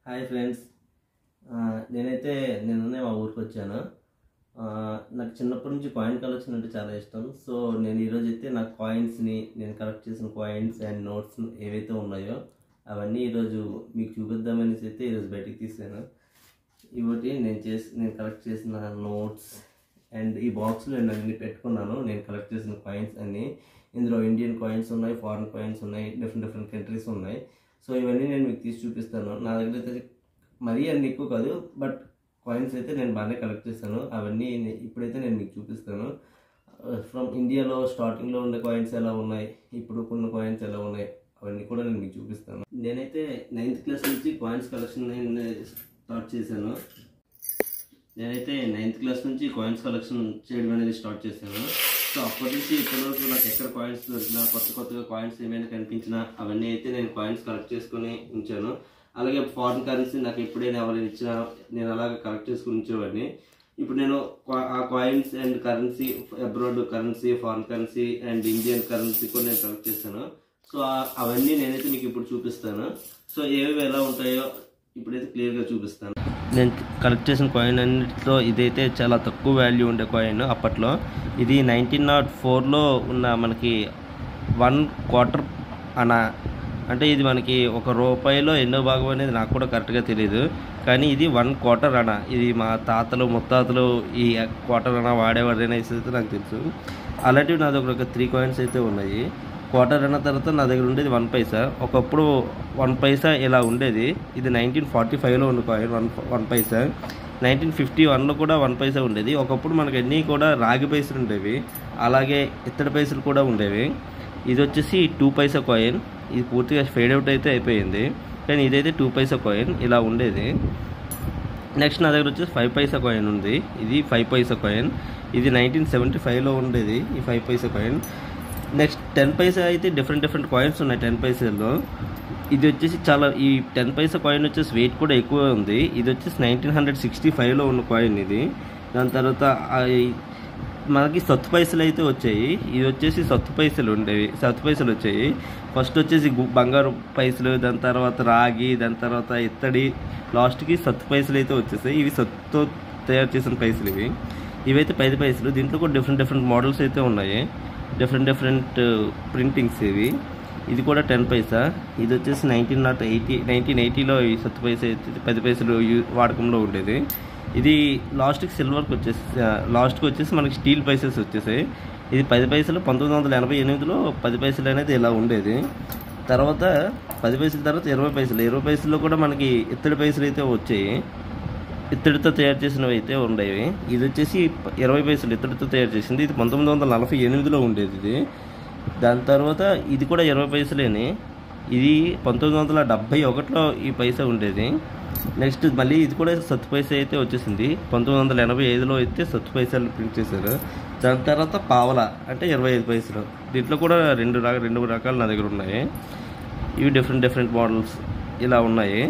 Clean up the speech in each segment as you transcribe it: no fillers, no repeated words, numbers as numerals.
Hi friends, నేనైతే నిన్ననే మా ఊరికి వచ్చాను. నాకు చిన్నప్పటి నుంచి కాయిన్ కలెక్షన్ అంటే చాలా ఇష్టం. సో నేను ఈరోజు అయితే నా కాయిన్స్ని, నేను కలెక్ట్ చేసిన కాయిన్స్ అండ్ నోట్స్ ఏవైతే ఉన్నాయో అవన్నీ ఈరోజు మీకు చూపిద్దామనేసి అయితే ఈరోజు బయటికి తీసాను. ఇవటి నేను కలెక్ట్ చేసిన నోట్స్ అండ్ ఈ బాక్స్లో నేను అన్ని పెట్టుకున్నాను. నేను కలెక్ట్ చేసిన కాయిన్స్ అన్నీ, ఇందులో ఇండియన్ కాయిన్స్ ఉన్నాయి, ఫారిన్ కాయిన్స్ ఉన్నాయి, డిఫరెంట్ కంట్రీస్ ఉన్నాయి. సో ఇవన్నీ నేను మీకు తీసి చూపిస్తాను. నా దగ్గర అయితే మరీ అన్ని ఎక్కువ కాదు, బట్ కాయిన్స్ అయితే నేను బాగానే కలెక్ట్ చేశాను. అవన్నీ ఇప్పుడైతే నేను మీకు చూపిస్తాను. ఫ్రమ్ ఇండియాలో స్టార్టింగ్లో ఉండే కాయిన్స్ ఎలా ఉన్నాయి, ఇప్పుడు కొన్ని కాయిన్స్ ఎలా ఉన్నాయి, అవన్నీ కూడా నేను మీకు చూపిస్తాను. నేనైతే 9th క్లాస్ నుంచి కాయిన్స్ కలెక్షన్ స్టార్ట్ చేశాను. నేనైతే 9th క్లాస్ నుంచి కాయిన్స్ కలెక్షన్ చేయడం అనేది స్టార్ట్ చేశాను. సో అప్పటి నుంచి ఇప్పటివరకు నాకు ఎక్కడ కాయిన్స్ దొరికినా, కొత్తగా కాయిన్స్ ఏమైనా కనిపించినా అవన్నీ అయితే నేను కాయిన్స్ కలెక్ట్ చేసుకొని ఉంచాను. అలాగే ఫారిన్ కరెన్సీ నాకు ఎప్పుడైనా ఎవరైనా ఇచ్చినా నేను అలాగే కలెక్ట్ చేసుకుని ఉంచేవాడిని. ఇప్పుడు నేను ఆ coins and currency, abroad currency, foreign currency and Indian currency కూడా నేను కలెక్ట్ చేశాను. సో అవన్నీ నేనైతే మీకు ఇప్పుడు చూపిస్తాను. సో ఏవేవి ఎలా ఉంటాయో ఇప్పుడైతే క్లియర్గా చూపిస్తాను. నేను కలెక్ట్ చేసిన కాయిన్ అన్నింటిలో ఇదైతే చాలా తక్కువ వాల్యూ ఉండే కాయిన్. అప్పట్లో ఇది 1904లో ఉన్న మనకి 1/4 అనా, అంటే ఇది మనకి ₹1 ఎన్నో భాగం అనేది నాకు కూడా కరెక్ట్గా తెలియదు. కానీ ఇది 1/4 అనా. ఇది మా తాతలు ముత్తాతలు ఈ క్వార్టర్ అనా వాడేవారు అనేసి అయితే నాకు తెలుసు. అలాంటివి నా దగ్గర ఒక 3 కాయిన్స్ అయితే ఉన్నాయి. క్వార్టర్ అన్న తర్వాత నా దగ్గర ఉండేది 1 పైసా. ఒకప్పుడు 1 పైసా ఇలా ఉండేది. ఇది 1945లో ఉన్న కాయిన్ 1 పైసా. 1951లో కూడా 1 పైసా ఉండేది. ఒకప్పుడు మనకి అన్నీ కూడా రాగి పైసలు ఉండేవి, అలాగే ఇత్తడి పైసలు కూడా ఉండేవి. ఇది వచ్చేసి 2 పైసా కాయిన్. ఇది పూర్తిగా ఫేడ్ అవుట్ అయితే అయిపోయింది, కానీ ఇదైతే 2 పైసా కాయిన్ ఇలా ఉండేది. నెక్స్ట్ నా దగ్గర వచ్చేసి 5 పైసా కాయిన్ ఉంది. ఇది 5 పైసా కాయిన్. ఇది 1975లో ఉండేది ఈ 5 పైసా కాయిన్. నెక్స్ట్ 10 పైసా అయితే డిఫరెంట్ కాయిన్స్ ఉన్నాయి 10 పైసాల్లో. ఇది వచ్చేసి ఈ 10 పైసా కాయిన్ వచ్చేసి వెయిట్ కూడా ఎక్కువ ఉంది. ఇది వచ్చేసి 1965లో ఉన్న కాయిన్ ఇది. దాని తర్వాత మనకి సత్తు పైసలు అయితే వచ్చాయి. ఇది వచ్చేసి సత్తు పైసలు వచ్చాయి. ఫస్ట్ వచ్చేసి బంగారు పైసలు, దాని తర్వాత రాగి, దాని తర్వాత ఇత్తడి, లాస్ట్కి సత్తు పైసలు అయితే వచ్చేసాయి. ఇవి సత్తుతో తయారు చేసిన పైసలు ఇవైతే 10 పైసలు. దీంట్లో కూడా డిఫరెంట్ మోడల్స్ అయితే ఉన్నాయి, డిఫరెంట్ ప్రింటింగ్స్ ఇవి. ఇది కూడా 10 పైసా. ఇది వచ్చేసి 1980లో ఈ సత్తు పైసా అయితే 10 పైసలు వాడకంలో ఉండేది. ఇది లాస్ట్కి లాస్ట్కి వచ్చేసి మనకి స్టీల్ పైసెస్ వచ్చేసాయి. ఇది 10 పైసలు 1988లో 10 పైసలు అనేది ఇలా ఉండేది. తర్వాత 10 పైసల తర్వాత 20 పైసల్లో కూడా మనకి ఇత్తడి పైసలు అయితే వచ్చాయి. ఇత్తడితో తయారు చేసినవి అయితే ఉండేవి. ఇది వచ్చేసి 20 పైసలు ఇత్తడితో తయారు చేసింది. ఇది 1948లో ఉండేది ఇది. దాని తర్వాత ఇది కూడా 20 పైసలేని. ఇది 1971లో ఈ పైసా ఉండేది. నెక్స్ట్ మళ్ళీ ఇది కూడా సత్తు పైసా అయితే వచ్చేసింది. 1985లో అయితే సత్తు పైసలు ప్రింట్ చేశారు. దాని తర్వాత పావలా అంటే 25 పైసలు. దీంట్లో కూడా రెండు రకాలు నా దగ్గర ఉన్నాయి. ఇవి డిఫరెంట్ మోడల్స్ ఇలా ఉన్నాయి.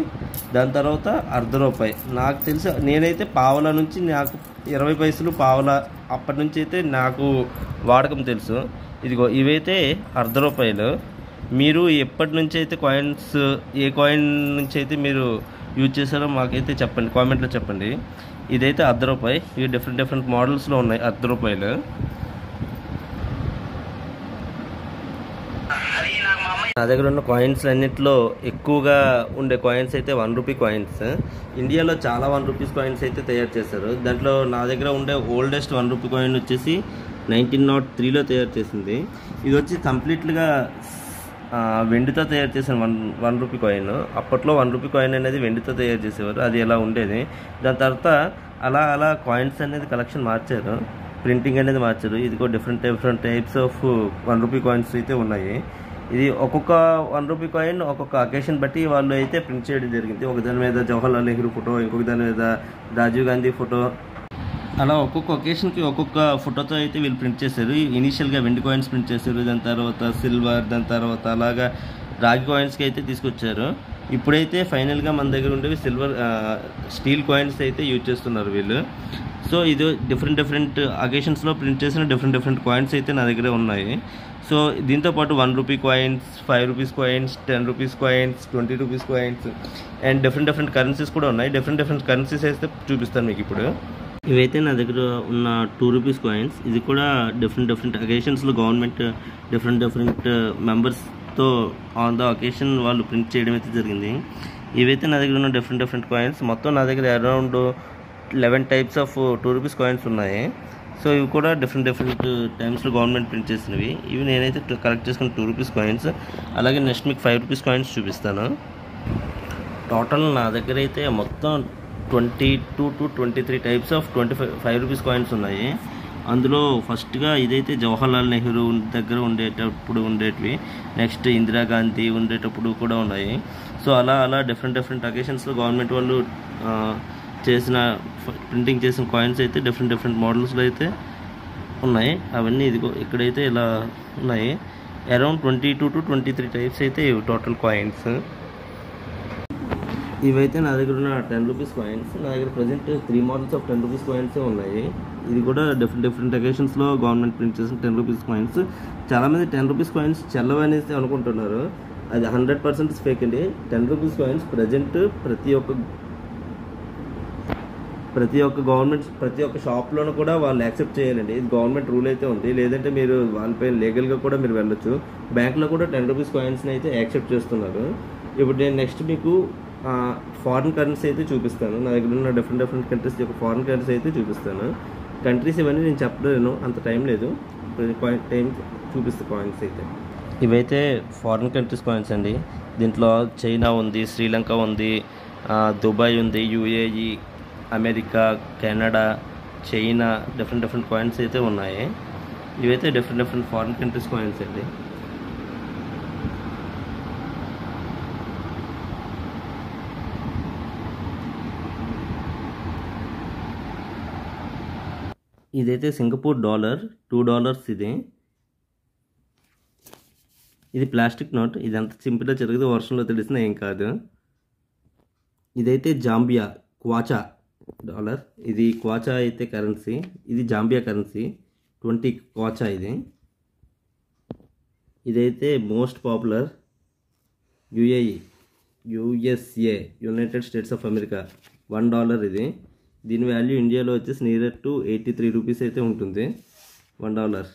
దాని తర్వాత ₹1. నాకు తెలిసి నేనైతే పావలా నుంచి నాకు 20 పైసలు పావలా అప్పటి నుంచి అయితే నాకు వాడకం తెలుసు. ఇదిగో ఇవైతే ₹1. మీరు ఎప్పటి నుంచి అయితే కాయిన్స్, ఏ కాయిన్ నుంచి అయితే మీరు యూజ్ చేశారో మాకైతే చెప్పండి, కామెంట్లో చెప్పండి. ఇదైతే ₹1. ఇవి డిఫరెంట్ మోడల్స్లో ఉన్నాయి ₹1. నా దగ్గర ఉన్న కాయిన్స్ అన్నింటిలో ఎక్కువగా ఉండే కాయిన్స్ అయితే ₹1 కాయిన్స్. ఇండియాలో చాలా ₹1 కాయిన్స్ అయితే తయారు చేశారు. దాంట్లో నా దగ్గర ఉండే ఓల్డెస్ట్ ₹1 కాయిన్ వచ్చేసి 1903లో తయారు చేసింది. ఇది వచ్చి కంప్లీట్గా వెండితో తయారు చేసిన ₹1 కాయిన్. అప్పట్లో ₹1 కాయిన్ అనేది వెండితో తయారు చేసేవారు. అది ఎలా ఉండేది. దాని తర్వాత అలా కాయిన్స్ అనేది కలెక్షన్ మార్చారు, ప్రింటింగ్ అనేది మార్చారు. ఇది కూడా డిఫరెంట్ టైప్స్ ఆఫ్ ₹1 కాయిన్స్ అయితే ఉన్నాయి. ఇది ఒక్కొక్క ₹1 కాయిన్ ఒక్కొక్క అకేషన్ బట్టి వాళ్ళు అయితే ప్రింట్ చేయడం జరిగింది. ఒక దాని మీద జవహర్లాల్ నెహ్రూ ఫోటో, ఇంకొక దాని మీద రాజీవ్ గాంధీ ఫోటో, అలా ఒక్కొక్క ఒకేషన్కి ఒక్కొక్క ఫోటోతో అయితే వీళ్ళు ప్రింట్ చేశారు. ఇనీషియల్గా వెండి కాయిన్స్ ప్రింట్ చేశారు, దాని తర్వాత సిల్వర్, దాని తర్వాత అలాగా రాగి కాయిన్స్కి అయితే తీసుకొచ్చారు. ఇప్పుడైతే ఫైనల్గా మన దగ్గర ఉండేవి స్టీల్ కాయిన్స్ అయితే యూజ్ చేస్తున్నారు వీళ్ళు. సో ఇది డిఫరెంట్ అకేషన్స్లో ప్రింట్ చేసిన డిఫరెంట్ కాయిన్స్ అయితే నా దగ్గర ఉన్నాయి. సో దీంతోపాటు 1 rupee coins, 5 rupees coins, 10 rupees coins, 20 rupees coins and different currencies కూడా ఉన్నాయి. డిఫరెంట్ కరెన్సీస్ అయితే చూపిస్తాను మీకు ఇప్పుడు. ఇవైతే నా దగ్గర ఉన్న 2 రూపీస్ కాయిన్స్. ఇది కూడా డిఫరెంట్ అకేషన్స్లో గవర్నమెంట్ డిఫరెంట్ మెంబర్స్తో ఆన్ ద అకేషన్ వాళ్ళు ప్రింట్ చేయడం అయితే జరిగింది. ఇవైతే నా దగ్గర ఉన్న డిఫరెంట్ కాయిన్స్. మొత్తం నా దగ్గర around 11 types of 2 rupees coins ఉన్నాయి. సో ఇవి కూడా డిఫరెంట్ టైమ్స్లో గవర్నమెంట్ ప్రింట్ చేసినవి. ఇవి నేనైతే కలెక్ట్ చేసుకున్న 2 రూపీస్ కాయిన్స్. అలాగే నెక్స్ట్ మీకు 5 రూపీస్ కాయిన్స్ చూపిస్తాను. టోటల్ నా దగ్గర అయితే మొత్తం 22 to 23 types of 5 rupees coins ఉన్నాయి. అందులో ఫస్ట్గా ఇదైతే జవహర్లాల్ నెహ్రూ దగ్గర ఉండేటప్పుడు ఉండేటివి. నెక్స్ట్ ఇందిరాగాంధీ ఉండేటప్పుడు కూడా ఉన్నాయి. సో అలా డిఫరెంట్ అకేషన్స్లో గవర్నమెంట్ వాళ్ళు ప్రింటింగ్ చేసిన కాయిన్స్ అయితే డిఫరెంట్ మోడల్స్లో అయితే ఉన్నాయి. అవన్నీ ఇదిగో ఇక్కడైతే ఇలా ఉన్నాయి. అరౌండ్ 22 to 23 టైప్స్ అయితే టోటల్ కాయిన్స్. ఇవైతే నా దగ్గర ఉన్న 10 రూపీస్ కాయిన్స్. నా దగ్గర present 3 models of 10 rupees coins ఉన్నాయి. ఇది కూడా డిఫరెంట్ అకేషన్స్లో గవర్నమెంట్ ప్రింట్ చేసిన 10 రూపీస్ కాయిన్స్. చాలామంది 10 రూపీస్ కాయిన్స్ చెల్లవనేసి అనుకుంటున్నారు. అది 100% ఫేక్ అండి. 10 రూపీస్ కాయిన్స్ ప్రజెంట్ ప్రతి ఒక్క షాప్లోనూ కూడా వాళ్ళు యాక్సెప్ట్ చేయాలండి. ఇది గవర్నమెంట్ రూల్ అయితే ఉంది. లేదంటే మీరు వాళ్ళపై లీగల్గా కూడా మీరు వెళ్ళొచ్చు. బ్యాంక్లో కూడా 10 రూపీస్ కాయిన్స్ని అయితే యాక్సెప్ట్ చేస్తున్నారు. ఇప్పుడు నేను నెక్స్ట్ మీకు ఫారిన్ కరెన్సీ అయితే చూపిస్తాను. నా దగ్గర ఉన్న డిఫరెంట్ కంట్రీస్ యొక్క ఫారిన్ కరెన్సీ అయితే చూపిస్తాను. కంట్రీస్ ఇవన్నీ నేను చెప్పలేను, అంత టైం లేదు. టైం చూపిస్తే కాయిన్స్ అయితే ఇవైతే ఫారిన్ కంట్రీస్ కాయిన్స్ అండి. దీంట్లో చైనా ఉంది, శ్రీలంక ఉంది, దుబాయ్ ఉంది, UAE, America, Canada, China different coins అయితే ఉన్నాయి. ఇవైతే డిఫరెంట్ ఫారిన్ కంట్రీస్ కాయిన్స్ అండి. ఇదైతే సింగపూర్ డాలర్, $2 ఇది ప్లాస్టిక్ నోట్. ఇది అంత సింపుల్గా జరిగితే వర్షంలో తెలిసినా ఏం కాదు. ఇదైతే జాంబియా క్వాచా డాలర్. ఇది క్వాచా అయితే కరెన్సీ. ఇది జాంబియా కరెన్సీ 20 క్వాచా. ఇదైతే most popular USA, United States of America $1. దీని వాల్యూ ఇండియాలో వచ్చేసి నియర్ టు 83 రూపీస్ అయితే ఉంటుంది $1.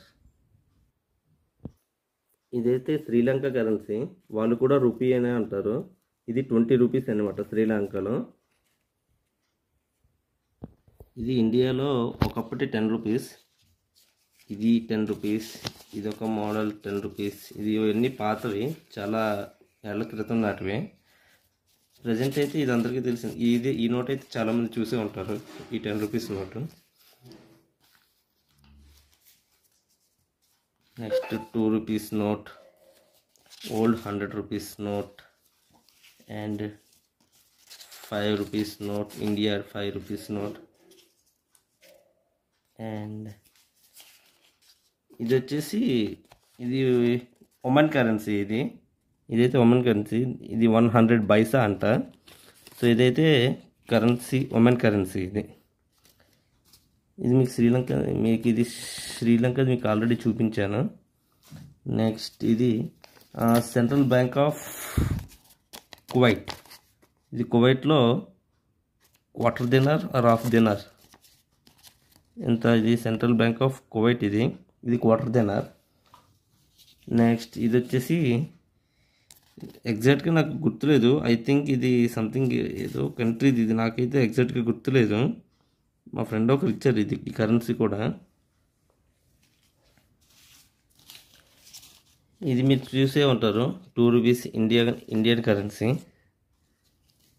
ఇదైతే శ్రీలంక కరెన్సీ. వాళ్ళు కూడా రూపీ అనే అంటారు. ఇది 20 రూపీస్ అనమాట శ్రీలంకలో. ఇది ఇండియాలో ఒకప్పటి 10 రూపీస్. ఇది 10 రూపీస్. ఇది ఒక మోడల్ 10 రూపీస్. ఇది ఇవన్నీ పాతవి, చాలా ఏళ్ల క్రితం నాటివి. ప్రజెంట్ అయితే ఇది అందరికీ తెలిసింది. ఈ నోట్ అయితే చాలామంది చూసే ఉంటారు, ఈ 10 rupees note. Next 2 rupees note, old 100 rupees note and 5 rupees note, India 5 rupees note. And ఇది వచ్చేసి ఇది ఒమన్ కరెన్సీ. ఇదైతే ఒమన్ కరెన్సీ. ఇది 100 పైసా అంట. సో ఇదైతే కరెన్సీ, ఒమన్ కరెన్సీ. ఇది మీకు శ్రీలంక మీకు ఆల్రెడీ చూపించాను. నెక్స్ట్ ఇది సెంట్రల్ బ్యాంక్ ఆఫ్ కువైట్. ఇది కువైట్లో $25 or $30 ఎంత. ఇది సెంట్రల్ బ్యాంక్ ఆఫ్ కువైట్. ఇది $25. నెక్స్ట్ ఇది వచ్చేసి ఎగ్జాక్ట్గా నాకు గుర్తులేదు. ఐ థింక్ ఇది సంథింగ్ ఏదో కంట్రీది. ఇది నాకైతే ఎగ్జాక్ట్గా గుర్తులేదు. మా ఫ్రెండ్ ఒకరు ఇచ్చారు ఈ కరెన్సీ కూడా. ఇది మీరు చూసే ఉంటారు, 2 రూపీస్ ఇండియన్ కరెన్సీ.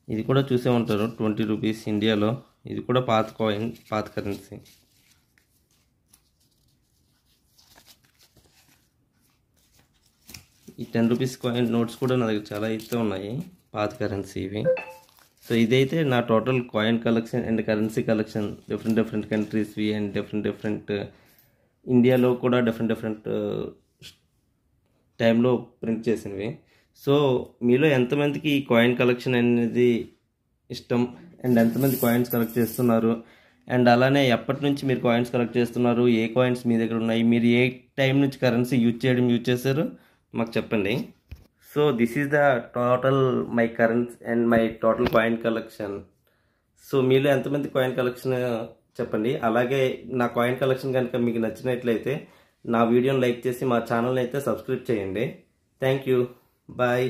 ఇది కూడా చూసే ఉంటారు, 20 రూపీస్ ఇండియాలో. ఇది కూడా పాత కరెన్సీ. ఈ 10 రూపీస్ కాయిన్ నోట్స్ కూడా నా దగ్గర చాలా అయితే ఉన్నాయి, పాత కరెన్సీ ఇవి. సో ఇదైతే నా total coin collection and currency collection. Different కంట్రీస్వి అండ్ డిఫరెంట్ ఇండియాలో కూడా డిఫరెంట్ టైంలో ప్రింట్ చేసినవి. సో మీలో ఎంతమందికి ఈ కాయిన్ కలెక్షన్ అనేది ఇష్టం అండ్ ఎంతమంది కాయిన్స్ కలెక్ట్ చేస్తున్నారు అండ్ అలానే ఎప్పటి నుంచి మీరు కాయిన్స్ కలెక్ట్ చేస్తున్నారు, ఏ కాయిన్స్ మీ దగ్గర ఉన్నాయి, మీరు ఏ టైం నుంచి కరెన్సీ యూజ్ చేశారు మాకు చెప్పండి. So this is the total my currency and my total coin collection. So మీలో ఎంతమంది కాయిన్ కలెక్షన్ చెప్పండి. అలాగే నా కాయిన్ కలెక్షన్ కనుక మీకు నచ్చినట్లయితే నా వీడియోని లైక్ చేసి మా ఛానల్ని అయితే సబ్స్క్రైబ్ చేయండి. Thank you. బాయ్.